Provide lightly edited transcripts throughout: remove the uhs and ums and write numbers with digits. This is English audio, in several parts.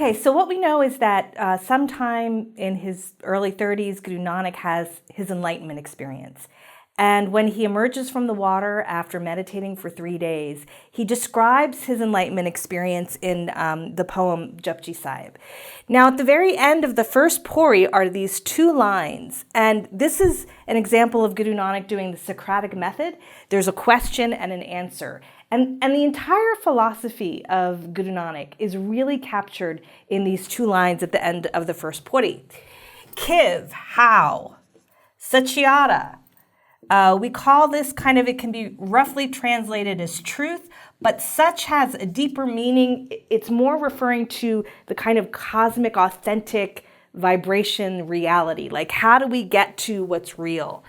Okay, so what we know is that sometime in his early 30s, Guru Nanak has his enlightenment experience. And when he emerges from the water after meditating for 3 days, he describes his enlightenment experience in the poem Japji Sahib. Now, at the very end of the first Pauri are these 2 lines, and this is an example of Guru Nanak doing the Socratic method. There's a question and an answer. And the entire philosophy of Guru Nanak is really captured in these 2 lines at the end of the first Pauri. Kiv, how, Sachiara. We call this it can be roughly translated as truth, but such has a deeper meaning. It's more referring to the kind of cosmic, authentic vibration reality. Like, how do we get to what's real?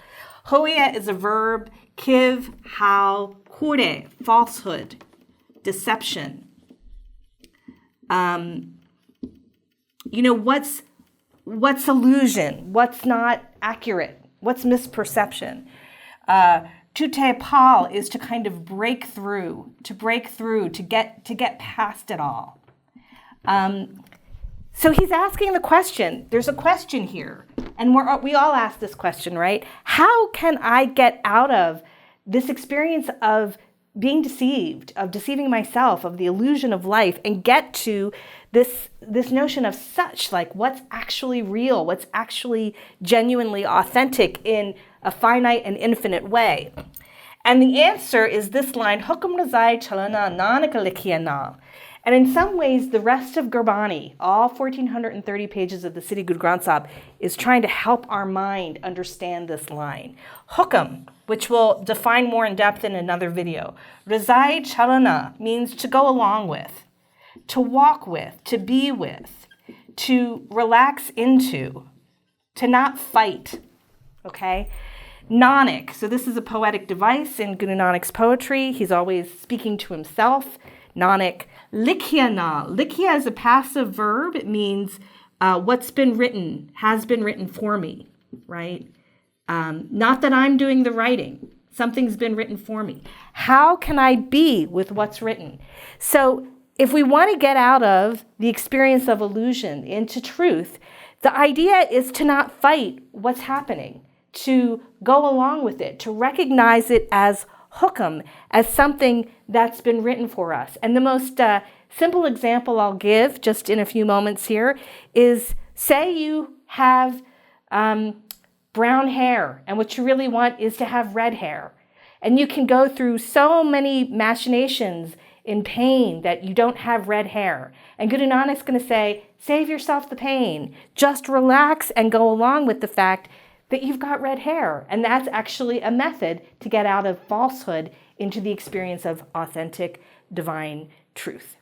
Hoya is a verb, kiv, how, kure, falsehood, deception. What's illusion? What's not accurate? What's misperception? To pal is to kind of break through, to get past it all. So he's asking the question. There's a question here, and we all ask this question, right? How can I get out of this experience of being deceived, of deceiving myself, of the illusion of life, and get to this notion of such, like what's actually real, what's actually genuinely authentic in a finite and infinite way? And the answer is this line, Hukamnama chalana Nanak likhiya. And in some ways, the rest of Gurbani, all 1,430 pages of the Siddhi Guru Granth Sahib, is trying to help our mind understand this line. Hukam, which we'll define more in depth in another video. Razai chalana means to go along with, to walk with, to be with, to relax into, to not fight, okay? Nanak, so this is a poetic device in Guru Nanak's poetry. He's always speaking to himself. Nanak, likhiya na. Likhiya is a passive verb. It means what's been written has been written for me, right? Not that I'm doing the writing. Something's been written for me. How can I be with what's written? So if we want to get out of the experience of illusion into truth, the idea is to not fight what's happening, to go along with it, to recognize it as hukam, as something that's been written for us. And the most simple example I'll give just in a few moments here is, say you have brown hair and what you really want is to have red hair. And you can go through so many machinations in pain that you don't have red hair. And Guru Nanak's going to say, save yourself the pain. Just relax and go along with the fact that you've got red hair. And that's actually a method to get out of falsehood into the experience of authentic divine truth.